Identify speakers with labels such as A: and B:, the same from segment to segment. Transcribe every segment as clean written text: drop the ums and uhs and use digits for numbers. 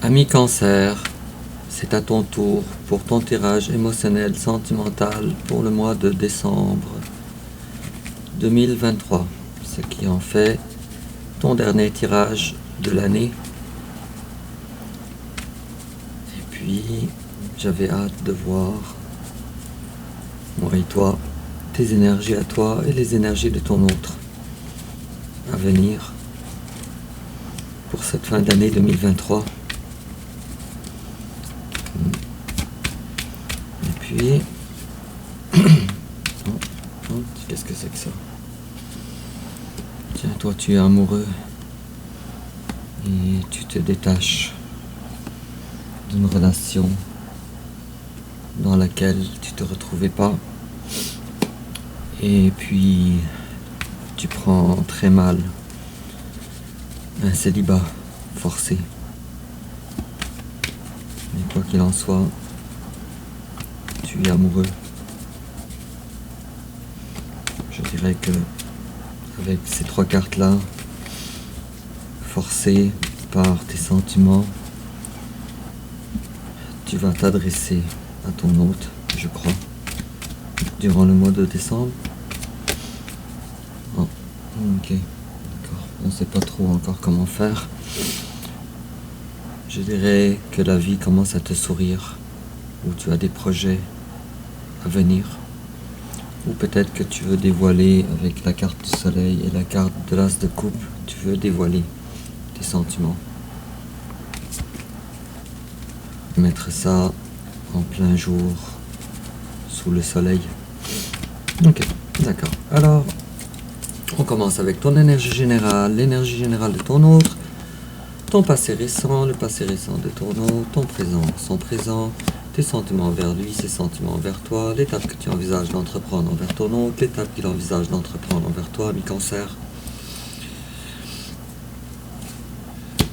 A: Ami Cancer, c'est à ton tour pour ton tirage émotionnel sentimental pour le mois de décembre 2023, ce qui en fait ton dernier tirage de l'année. Et puis, j'avais hâte de voir, moi et toi, tes énergies à toi et les énergies de ton autre à venir pour cette fin d'année 2023. Et puis, qu'est-ce que c'est que ça? Tiens, toi tu es amoureux et tu te détaches d'une relation dans laquelle tu te retrouvais pas. Et puis, tu prends très mal un célibat forcé. Mais quoi qu'il en soit, tu es amoureux. Je dirais que avec ces trois cartes-là, forcé par tes sentiments, tu vas t'adresser à ton hôte, je crois, durant le mois de décembre. Oh, ok, d'accord. On ne sait pas trop encore comment faire. Je dirais que la vie commence à te sourire, ou tu as des projets à venir, ou peut-être que tu veux dévoiler avec la carte du soleil et la carte de l'as de coupe, tu veux dévoiler tes sentiments. Mettre ça en plein jour, sous le soleil. Ok, d'accord. Alors, on commence avec ton énergie générale, l'énergie générale de ton autre, ton passé récent, le passé récent de ton autre, ton présent, son présent, tes sentiments envers lui, ses sentiments envers toi, l'étape que tu envisages d'entreprendre envers ton autre, l'étape qu'il envisage d'entreprendre envers toi, ami Cancer.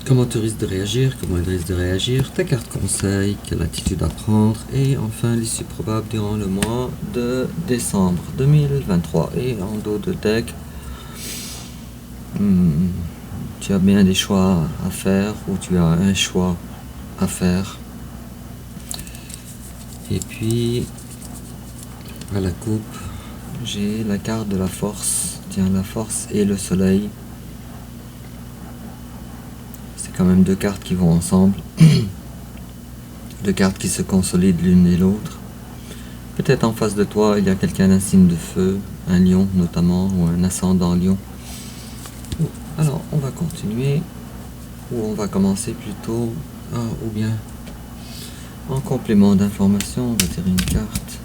A: Comment tu risques de réagir, comment il risque de réagir, ta carte conseil, quelle attitude à prendre, et enfin l'issue probable durant le mois de décembre 2023. Et en dos de deck, tu as bien des choix à faire, ou tu as un choix à faire. Et puis, à la coupe, j'ai la carte de la force. Tiens, la force et le soleil. C'est quand même deux cartes qui vont ensemble. Deux cartes qui se consolident l'une et l'autre. Peut-être en face de toi, il y a quelqu'un d'un signe de feu, un lion notamment, ou un ascendant lion. Alors, on va continuer, ou on va commencer plutôt, ou bien, en complément d'information, on va tirer une carte.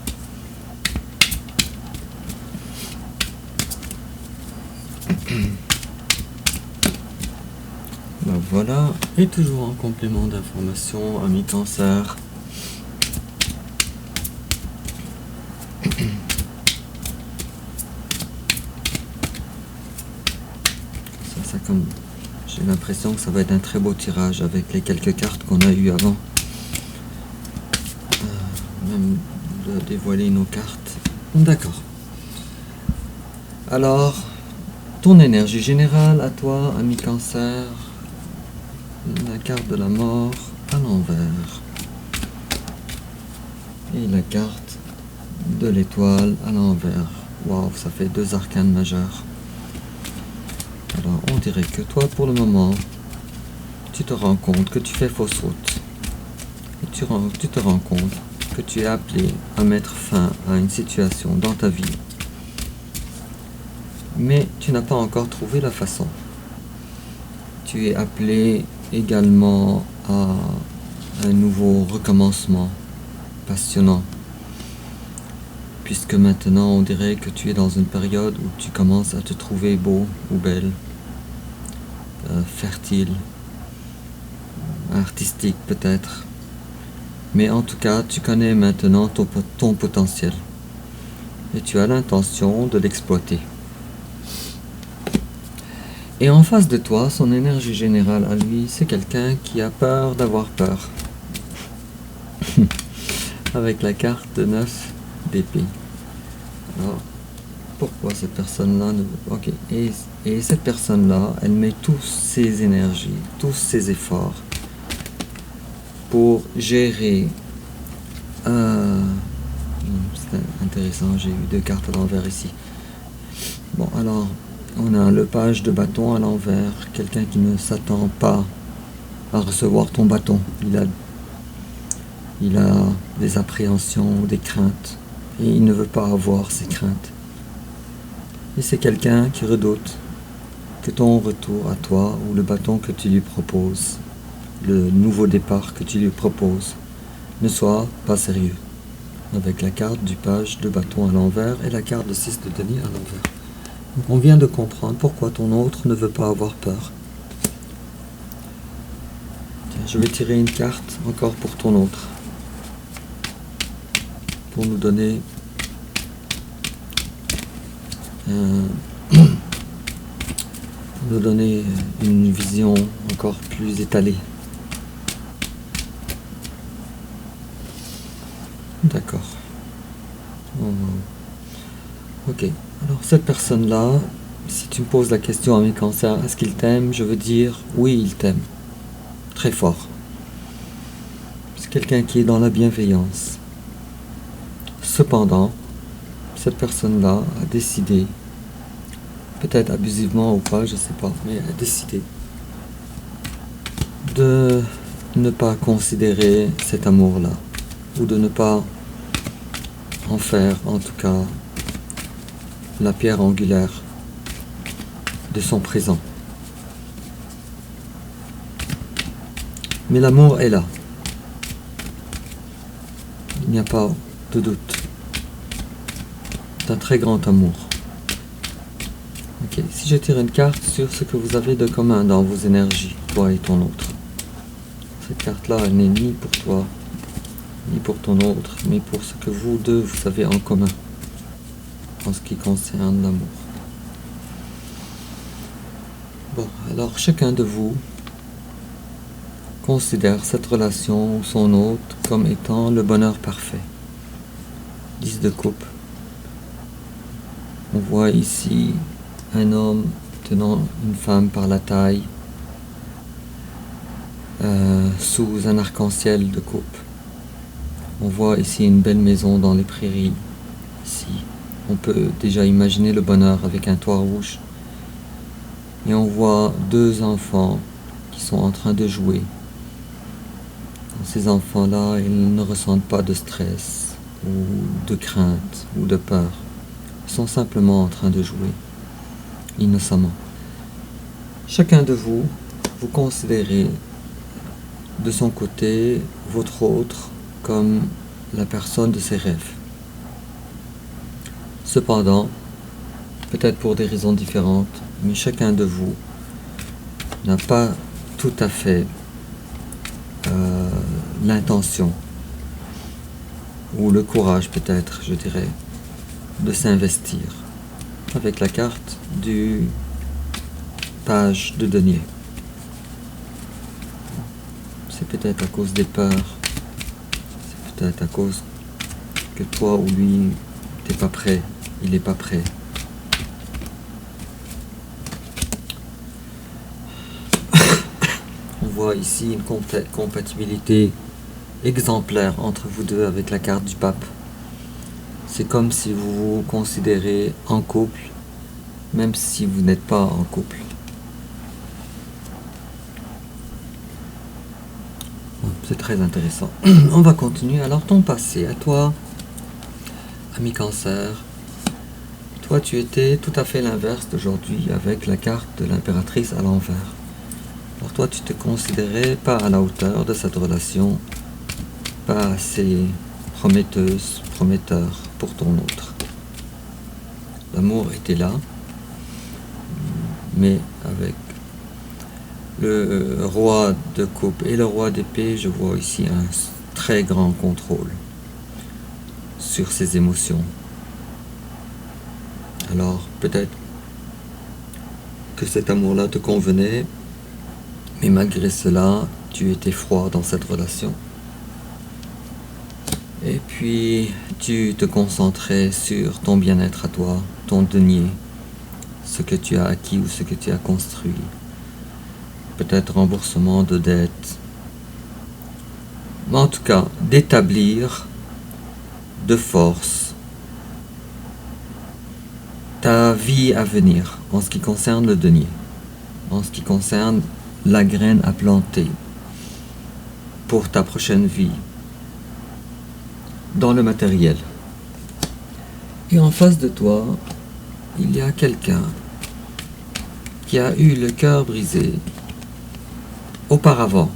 A: Ben voilà, et toujours en complément d'information, ami Cancer. Ça comme, j'ai l'impression que ça va être un très beau tirage avec les quelques cartes qu'on a eues avant. Même de dévoiler nos cartes. D'accord. Alors, ton énergie générale à toi, ami Cancer. La carte de la mort à l'envers. Et la carte de l'étoile à l'envers. Waouh, ça fait deux arcanes majeurs. Alors, on dirait que toi, pour le moment, tu te rends compte que tu fais fausse route. Et tu te rends compte que tu es appelé à mettre fin à une situation dans ta vie. Mais tu n'as pas encore trouvé la façon. Tu es appelé également à un nouveau recommencement passionnant. Puisque maintenant, on dirait que tu es dans une période où tu commences à te trouver beau ou belle, fertile, artistique peut-être. Mais en tout cas, tu connais maintenant ton potentiel. Et tu as l'intention de l'exploiter. Et en face de toi, son énergie générale à lui, c'est quelqu'un qui a peur d'avoir peur. Avec la carte de 9 d'épée. Alors, pourquoi cette personne-là ne... Ok, et cette personne-là, elle met toutes ses énergies, tous ses efforts pour gérer. C'est intéressant, j'ai eu deux cartes à l'envers ici. Bon, alors, on a le page de bâton à l'envers, quelqu'un qui ne s'attend pas à recevoir ton bâton. Il a des appréhensions ou des craintes, et il ne veut pas avoir ces craintes. Et c'est quelqu'un qui redoute que ton retour à toi, ou le bâton que tu lui proposes, le nouveau départ que tu lui proposes, ne soit pas sérieux. Avec la carte du page de bâton à l'envers et la carte de 6 de denier à l'envers. Donc on vient de comprendre pourquoi ton autre ne veut pas avoir peur. Tiens, je vais tirer une carte encore pour ton autre. Pour nous donner une vision encore plus étalée. D'accord. Ok. Alors cette personne-là, si tu me poses la question à mes cancers, est-ce qu'il t'aime? Je veux dire, oui, il t'aime. Très fort. C'est quelqu'un qui est dans la bienveillance. Cependant, cette personne-là a décidé, peut-être abusivement ou pas, je sais pas, mais a décidé de ne pas considérer cet amour-là, ou de ne pas en faire, en tout cas, la pierre angulaire de son présent. Mais l'amour est là. Il n'y a pas de doute. C'est un très grand amour. Ok, si je tire une carte sur ce que vous avez de commun dans vos énergies, toi et ton autre. Cette carte-là, elle n'est ni pour toi, ni pour ton autre, mais pour ce que vous deux, vous avez en commun, en ce qui concerne l'amour. Bon, alors chacun de vous considère cette relation ou son autre comme étant le bonheur parfait. 10 de coupe. On voit ici un homme tenant une femme par la taille sous un arc-en-ciel de coupe. On voit ici une belle maison dans les prairies. Ici, on peut déjà imaginer le bonheur avec un toit rouge. Et on voit deux enfants qui sont en train de jouer. Ces enfants-là, ils ne ressentent pas de stress ou de crainte ou de peur. Ils sont simplement en train de jouer, innocemment. Chacun de vous, vous considérez de son côté votre autre comme la personne de ses rêves. Cependant, peut-être pour des raisons différentes, mais chacun de vous n'a pas tout à fait l'intention ou le courage peut-être, je dirais, de s'investir avec la carte du page de denier. C'est peut-être à cause des peurs, c'est peut-être à cause que toi ou lui, t'es pas prêt, il est pas prêt. On voit ici une compatibilité exemplaire entre vous deux avec la carte du pape. C'est comme si vous vous considérez en couple, même si vous n'êtes pas en couple. C'est très intéressant. On va continuer. Alors ton passé, à toi, ami Cancer. Toi, tu étais tout à fait l'inverse d'aujourd'hui avec la carte de l'impératrice à l'envers. Alors toi, tu te considérais pas à la hauteur de cette relation, pas assez prometteur pour ton autre. L'amour était là, mais avec le roi de coupe et le roi d'épée, je vois ici un très grand contrôle sur ses émotions. Alors peut-être que cet amour-là te convenait, mais malgré cela, tu étais froid dans cette relation. Et puis, tu te concentrais sur ton bien-être à toi, ton denier, ce que tu as acquis ou ce que tu as construit. Peut-être remboursement de dettes, mais en tout cas d'établir de force ta vie à venir en ce qui concerne le denier, en ce qui concerne la graine à planter pour ta prochaine vie dans le matériel. Et en face de toi, il y a quelqu'un qui a eu le cœur brisé auparavant,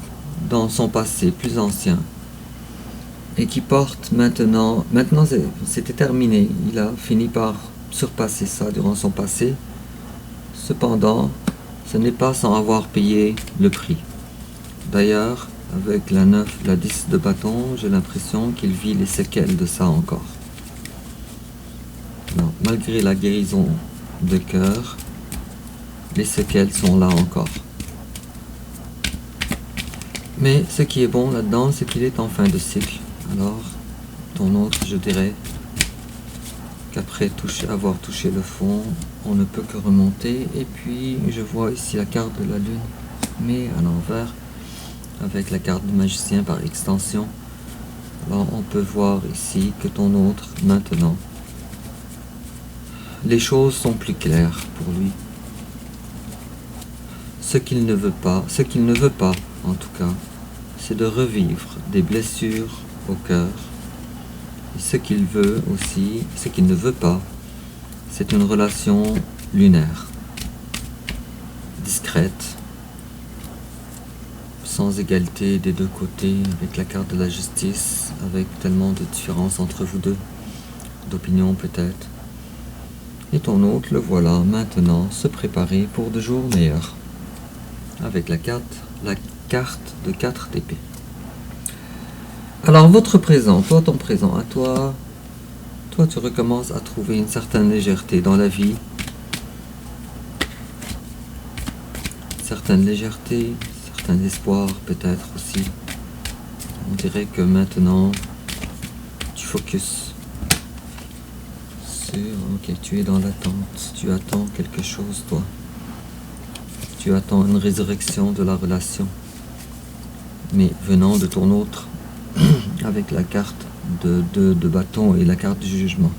A: dans son passé plus ancien, et qui porte maintenant c'était terminé, il a fini par surpasser ça durant son passé. Cependant, ce n'est pas sans avoir payé le prix. D'ailleurs, avec la 9, la 10 de bâton, j'ai l'impression qu'il vit les séquelles de ça encore. Alors, malgré la guérison de cœur, les séquelles sont là encore. Mais ce qui est bon là-dedans, c'est qu'il est en fin de cycle. Alors, ton autre, je dirais qu'après avoir touché le fond, on ne peut que remonter. Et puis, je vois ici la carte de la lune, mais à l'envers, avec la carte du magicien par extension. Alors, on peut voir ici que ton autre, maintenant, les choses sont plus claires pour lui. Ce qu'il ne veut pas, en tout cas, c'est de revivre des blessures au cœur. Et ce qu'il veut aussi, ce qu'il ne veut pas, c'est une relation lunaire, discrète, sans égalité des deux côtés, avec la carte de la justice, avec tellement de différences entre vous deux, d'opinion peut-être. Et ton autre, le voilà maintenant se préparer pour de jours meilleurs, avec la carte de 4 d'épée. Alors votre présent, toi ton présent à toi, tu recommences à trouver une certaine légèreté dans la vie, certaine légèreté, certain espoir peut-être aussi. On dirait que maintenant tu focuses sur, ok, tu es dans l'attente, tu attends quelque chose toi. Tu attends une résurrection de la relation, mais venant de ton autre, avec la carte de bâton et la carte du jugement.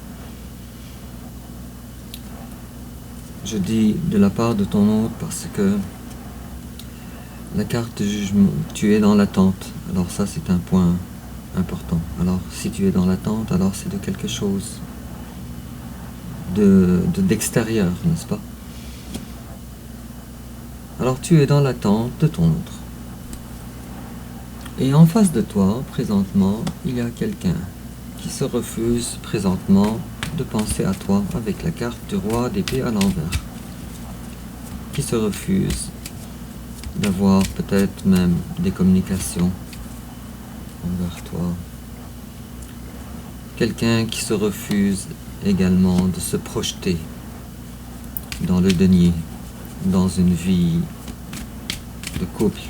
A: Je dis de la part de ton autre parce que la carte du jugement, tu es dans l'attente. Alors ça, c'est un point important. Alors si tu es dans l'attente, alors c'est de quelque chose d'extérieur, n'est-ce pas? Alors tu es dans l'attente de ton autre. Et en face de toi, présentement, il y a quelqu'un qui se refuse présentement de penser à toi avec la carte du roi d'épée à l'envers. Qui se refuse d'avoir peut-être même des communications envers toi. Quelqu'un qui se refuse également de se projeter dans le denier, dans une vie de couple,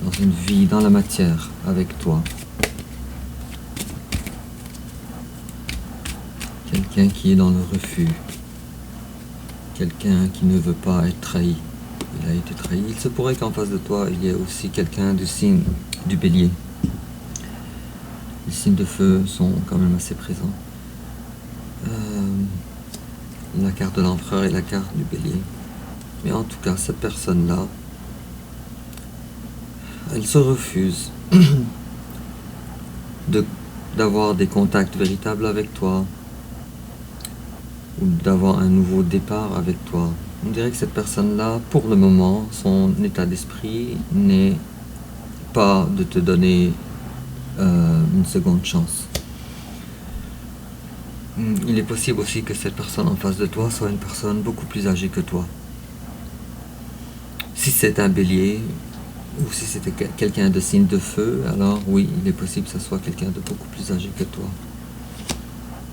A: dans une vie dans la matière avec toi. Quelqu'un qui est dans le refus, quelqu'un qui ne veut pas être trahi. Il a été trahi. Il se pourrait qu'en face de toi, il y ait aussi quelqu'un du signe du bélier. Les signes de feu sont quand même assez présents. La carte de l'empereur et la carte du bélier. Mais en tout cas, cette personne-là, elle se refuse d'avoir des contacts véritables avec toi ou d'avoir un nouveau départ avec toi. On dirait que cette personne-là, pour le moment, son état d'esprit n'est pas de te donner une seconde chance. Il est possible aussi que cette personne en face de toi soit une personne beaucoup plus âgée que toi. Si c'est un bélier, ou si c'était quelqu'un de signe de feu, alors oui, il est possible que ce soit quelqu'un de beaucoup plus âgé que toi.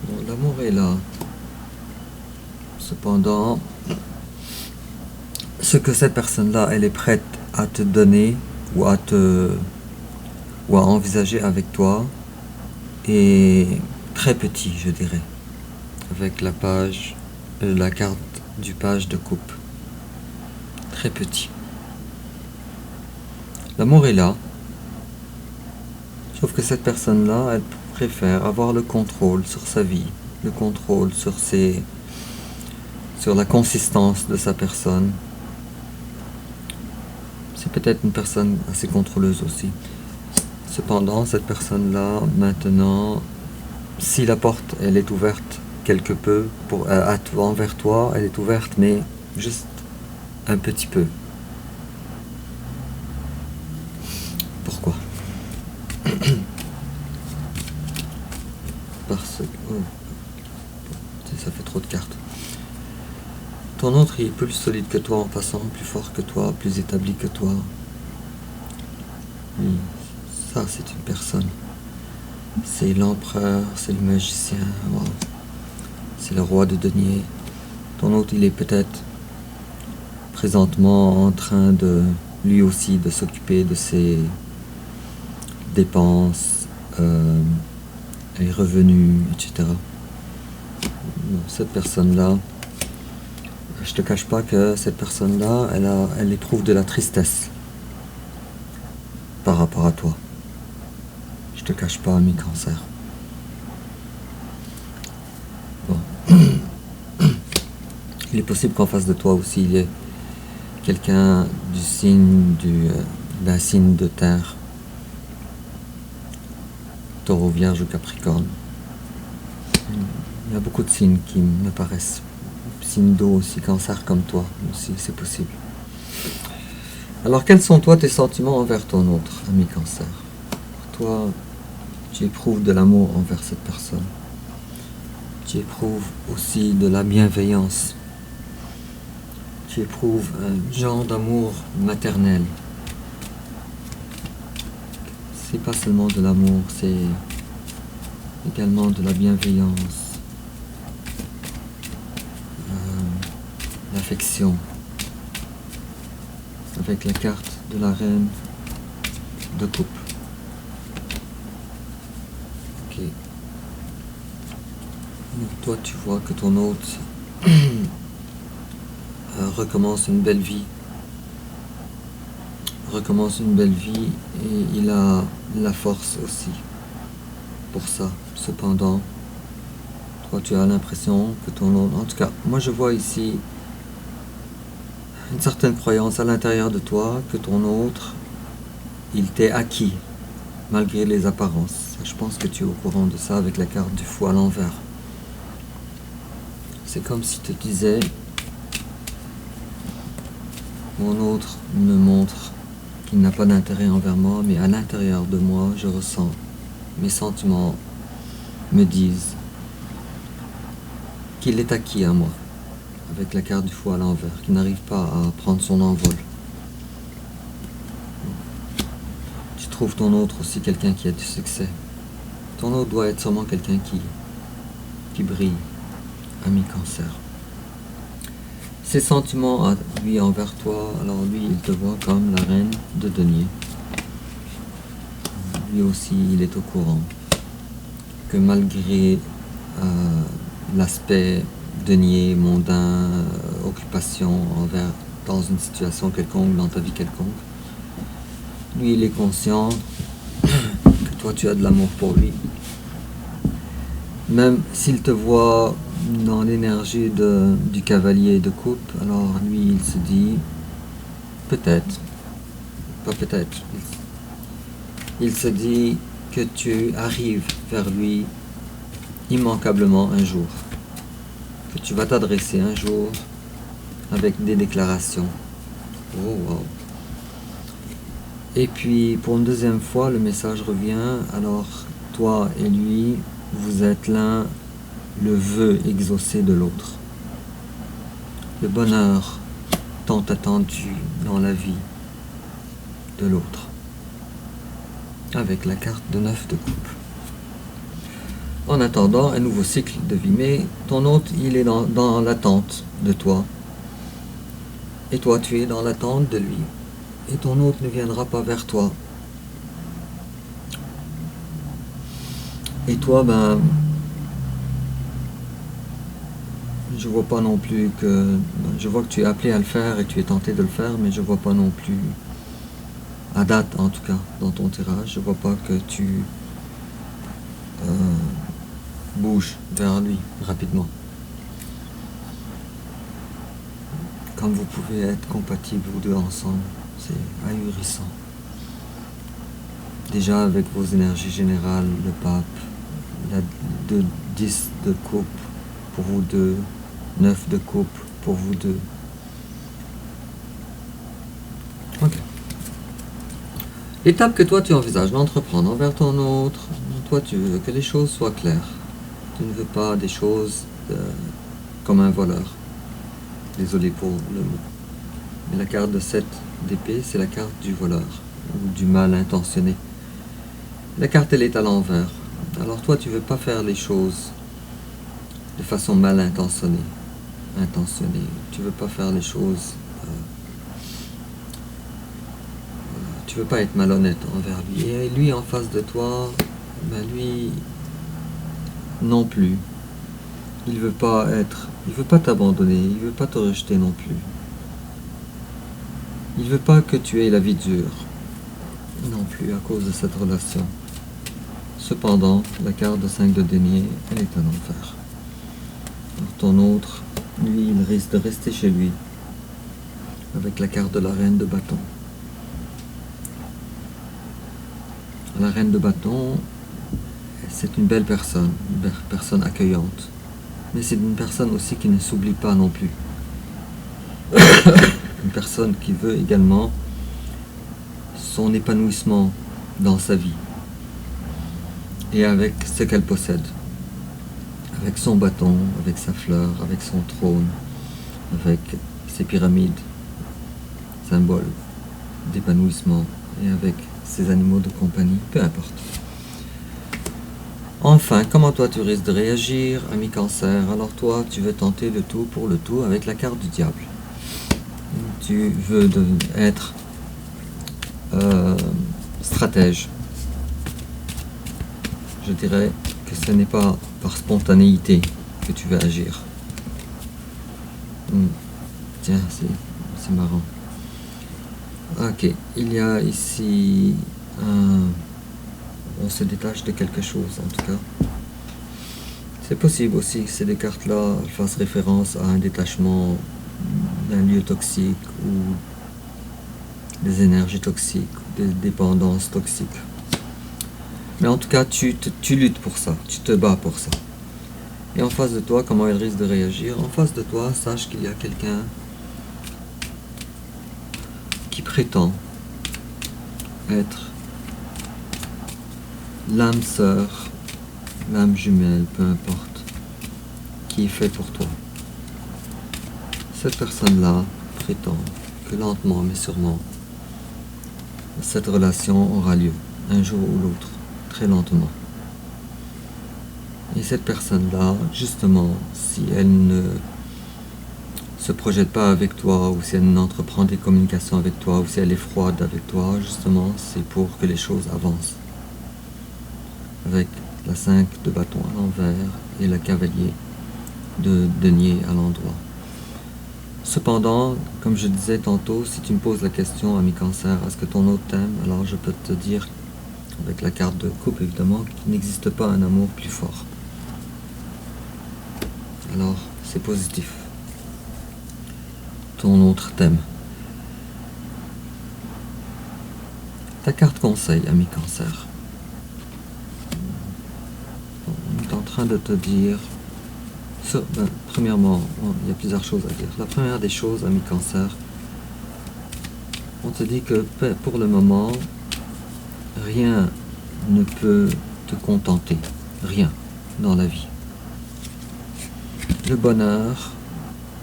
A: Bon, l'amour est là. Cependant, ce que cette personne-là, elle est prête à te donner ou à envisager avec toi est très petit, je dirais. Avec la carte du page de coupe. Très petit. L'amour est là. Sauf que cette personne-là, elle préfère avoir le contrôle sur sa vie, le contrôle sur la consistance de sa personne. C'est peut-être une personne assez contrôleuse aussi. Cependant, cette personne-là, maintenant, si la porte, elle est ouverte quelque peu envers toi, elle est ouverte, mais juste un petit peu. Pourquoi? Parce que... oh, ça fait trop de cartes. Ton autre est plus solide que toi en passant, plus fort que toi, plus établi que toi. Ça, c'est une personne. C'est l'empereur, c'est le magicien, wow. C'est le roi de denier. Ton autre, il est peut-être présentement en train de, lui aussi, de s'occuper de ses dépenses, les revenus, etc. Cette personne-là, je te cache pas que cette personne-là, elle éprouve de la tristesse par rapport à toi. Je te cache pas, mes cancers. Bon. Il est possible qu'en face de toi aussi, il y ait quelqu'un du signe d'un signe de terre. Taureau, Vierge ou Capricorne. Il y a beaucoup de signes qui me paraissent. Signe d'eau aussi, Cancer comme toi aussi, c'est possible. Alors quels sont toi tes sentiments envers ton autre, ami Cancer? Toi, tu éprouves de l'amour envers cette personne. Tu éprouves aussi de la bienveillance. Tu éprouves un genre d'amour maternel. C'est pas seulement de l'amour, c'est également de la bienveillance, l'affection. Avec la carte de la reine de coupe. Ok. Donc toi tu vois que ton hôte recommence une belle vie. Recommence une belle vie et il a la force aussi pour ça. Cependant, toi tu as l'impression que ton hôte... En tout cas, moi je vois ici une certaine croyance à l'intérieur de toi que ton autre, il t'est acquis, malgré les apparences. Je pense que tu es au courant de ça avec la carte du fou à l'envers. C'est comme si tu te disais, mon autre me montre qu'il n'a pas d'intérêt envers moi, mais à l'intérieur de moi, je ressens, mes sentiments me disent qu'il est acquis à moi. Avec la carte du fou à l'envers, qui n'arrive pas à prendre son envol. Tu trouves ton autre aussi quelqu'un qui a du succès. Ton autre doit être sûrement quelqu'un qui brille, ami Cancer. Ses sentiments à lui envers toi, alors lui il te voit comme la reine de denier. Lui aussi il est au courant que malgré l'aspect denier, mondain, occupation dans une situation quelconque, dans ta vie quelconque. Lui, il est conscient que toi, tu as de l'amour pour lui. Même s'il te voit dans l'énergie du cavalier de coupe, alors lui, il se dit, peut-être, pas peut-être, il se dit que tu arrives vers lui immanquablement un jour. Que tu vas t'adresser un jour avec des déclarations. Oh, wow. Et puis, pour une deuxième fois, le message revient. Alors, toi et lui, vous êtes l'un le vœu exaucé de l'autre. Le bonheur tant attendu dans la vie de l'autre. Avec la carte de 9 de coupe. En attendant un nouveau cycle de vie, mais ton hôte, il est dans l'attente de toi. Et toi, tu es dans l'attente de lui. Et ton hôte ne viendra pas vers toi. Et toi, ben, je vois pas non plus que... Je vois que tu es appelé à le faire et tu es tenté de le faire, mais je vois pas non plus À date, en tout cas, dans ton tirage, je vois pas que tu bouges vers lui rapidement. Comme vous pouvez être compatibles vous deux ensemble, c'est ahurissant. Déjà avec vos énergies générales, le pape, il y a 10 de coupe pour vous deux, 9 de coupe pour vous deux. Ok. L'étape que toi tu envisages d'entreprendre envers ton autre, toi tu veux que les choses soient claires. Tu ne veux pas des choses comme un voleur. Désolé pour le mot. Mais la carte de 7 d'épée, c'est la carte du voleur, ou du mal intentionné. La carte, elle est à l'envers. Alors toi, tu veux pas faire les choses de façon mal intentionnée. Tu veux pas faire les choses... tu veux pas être malhonnête envers lui. Et lui, en face de toi, ben lui, non plus. Il veut pas t'abandonner, il veut pas te rejeter non plus. Il veut pas que tu aies la vie dure non plus à cause de cette relation. Cependant, la carte de 5 de denier, elle est à l'envers. Alors ton autre, lui, il risque de rester chez lui avec la carte de la reine de bâton. La reine de bâton, c'est une belle personne accueillante. Mais c'est une personne aussi qui ne s'oublie pas non plus. Une personne qui veut également son épanouissement dans sa vie. Et avec ce qu'elle possède. Avec son bâton, avec sa fleur, avec son trône, avec ses pyramides, symboles d'épanouissement, et avec ses animaux de compagnie, peu importe. Enfin, comment toi tu risques de réagir, ami Cancer? Alors toi, tu veux tenter le tout pour le tout avec la carte du diable. Tu veux être stratège. Je dirais que ce n'est pas par spontanéité que tu veux agir. Tiens, c'est marrant. Ok, il y a ici on se détache de quelque chose en tout cas. C'est possible aussi que ces deux cartes-là fassent référence à un détachement d'un lieu toxique ou des énergies toxiques, des dépendances toxiques. Mais en tout cas, tu luttes pour ça, tu te bats pour ça. Et en face de toi, comment il risque de réagir? En face de toi, sache qu'il y a quelqu'un qui prétend être l'âme sœur, l'âme jumelle, peu importe, qui est fait pour toi. Cette personne-là prétend que lentement mais sûrement, cette relation aura lieu, un jour ou l'autre, très lentement. Et cette personne-là, justement, si elle ne se projette pas avec toi, ou si elle n'entreprend des communications avec toi, ou si elle est froide avec toi, justement, c'est pour que les choses avancent. Avec la 5 de bâton à l'envers et le cavalier de denier à l'endroit. Cependant, comme je disais tantôt, si tu me poses la question, ami Cancer, est-ce que ton autre t'aime? Alors je peux te dire, avec la carte de coupe évidemment, qu'il n'existe pas un amour plus fort. Alors, c'est positif. Ton autre t'aime. Ta carte conseil, ami Cancer. On est en train de te dire... premièrement, il y a plusieurs choses à dire. La première des choses, ami Cancer, on te dit que pour le moment, rien ne peut te contenter. Rien dans la vie. Le bonheur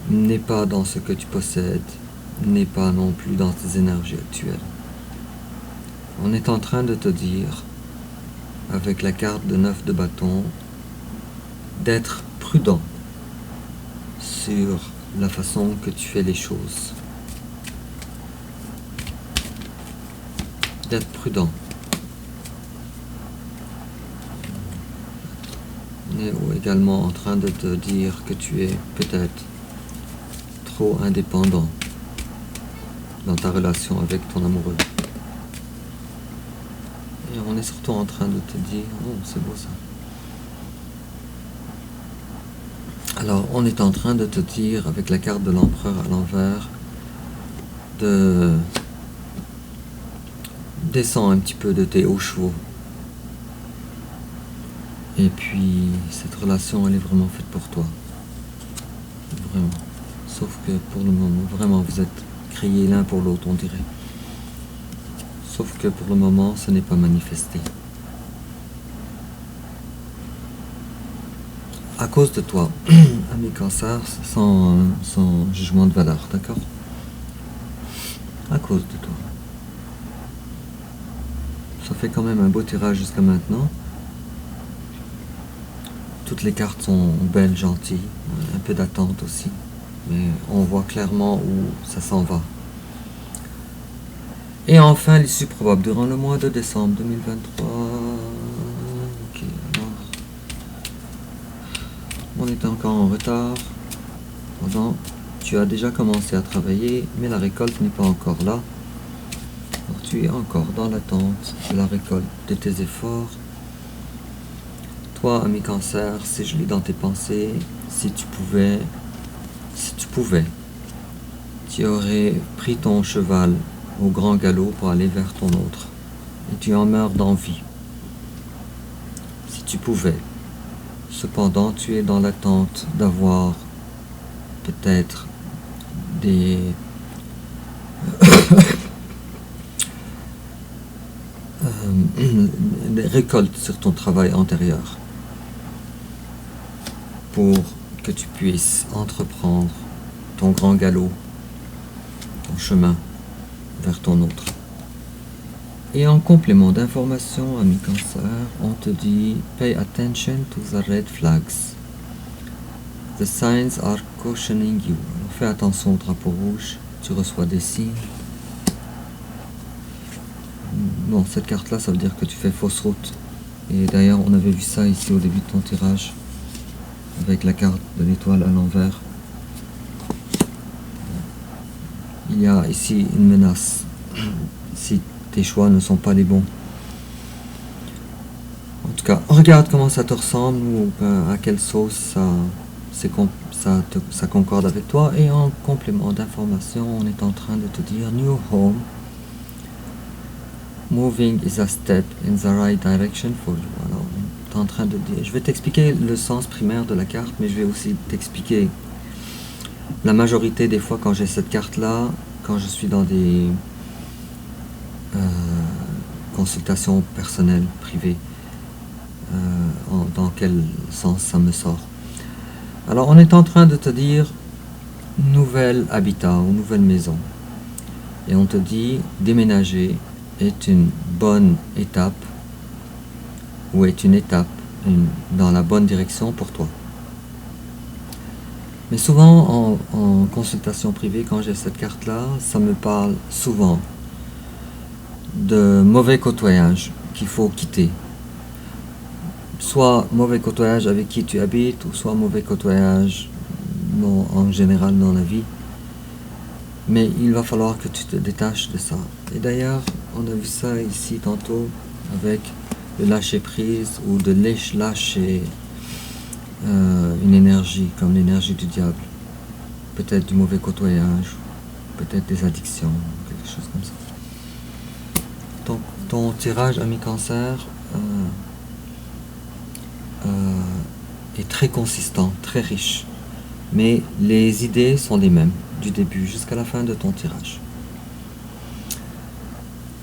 A: n'est pas dans ce que tu possèdes, n'est pas non plus dans tes énergies actuelles. On est en train de te dire, avec la carte de 9 de bâton, d'être prudent sur la façon que tu fais les choses. D'être prudent. On est également en train de te dire que tu es peut-être trop indépendant dans ta relation avec ton amoureux. Et on est surtout en train de te dire, oh c'est beau ça. Alors on est en train de te dire avec la carte de l'empereur à l'envers de descendre un petit peu de tes hauts chevaux. Et puis cette relation elle est vraiment faite pour toi. Vraiment. Sauf que pour le moment, vraiment vous êtes créés l'un pour l'autre on dirait. Sauf que pour le moment ce n'est pas manifesté. À cause de toi, ami Cancer, sans jugement de valeur, d'accord? À cause de toi. Ça fait quand même un beau tirage jusqu'à maintenant. Toutes les cartes sont belles, gentilles, un peu d'attente aussi. Mais on voit clairement où ça s'en va. Et enfin, l'issue probable durant le mois de décembre 2023. Ok, alors. On est encore en retard. Pendant, tu as déjà commencé à travailler, mais la récolte n'est pas encore là. Alors, tu es encore dans l'attente de la récolte de tes efforts. Toi, ami Cancer, si je lis dans tes pensées, si tu pouvais, tu aurais pris ton cheval au grand galop pour aller vers ton autre. Et tu en meurs d'envie. Si tu pouvais. Cependant, tu es dans l'attente d'avoir peut-être des des récoltes sur ton travail antérieur pour que tu puisses entreprendre ton grand galop, ton chemin vers ton autre. Et en complément d'information, ami Cancer, on te dit pay attention to the red flags. The signs are cautioning you. Alors, fais attention au drapeau rouge, tu reçois des signes. Bon, cette carte-là, ça veut dire que tu fais fausse route. Et d'ailleurs, on avait vu ça ici au début de ton tirage, avec la carte de l'étoile à l'envers. Il y a ici une menace, si tes choix ne sont pas les bons. En tout cas, regarde comment ça te ressemble, ou à quelle sauce ça concorde avec toi. Et en complément d'information, on est en train de te dire New Home. Moving is a step in the right direction for you. Alors, tu es en train de dire, je vais t'expliquer le sens primaire de la carte, mais je vais aussi t'expliquer la majorité des fois quand j'ai cette carte-là, quand je suis dans des consultations personnelles, privées, dans quel sens ça me sort. Alors, on est en train de te dire nouvel habitat ou nouvelle maison. Et on te dit déménager est une bonne étape ou est une étape dans la bonne direction pour toi. Mais souvent en consultation privée, quand j'ai cette carte là, ça me parle souvent de mauvais côtoyage qu'il faut quitter. Soit mauvais côtoyage avec qui tu habites, ou soit mauvais côtoyage en général dans la vie. Mais il va falloir que tu te détaches de ça. Et d'ailleurs, on a vu ça ici tantôt avec le lâcher prise ou de lâcher une énergie comme l'énergie du diable. Peut-être du mauvais côtoyage, peut-être des addictions, quelque chose comme ça. Ton tirage, ami Cancer, est très consistant, très riche. Mais les idées sont les mêmes, du début jusqu'à la fin de ton tirage.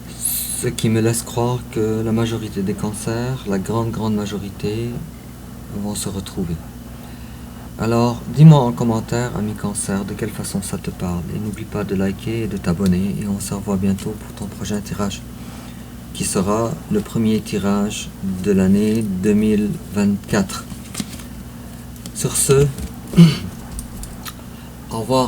A: Ce qui me laisse croire que la majorité des cancers, la grande majorité, vont se retrouver. Alors, dis-moi en commentaire, ami Cancer, de quelle façon ça te parle. Et n'oublie pas de liker et de t'abonner. Et on se revoit bientôt pour ton prochain tirage, qui sera le premier tirage de l'année 2024. Sur ce, au revoir.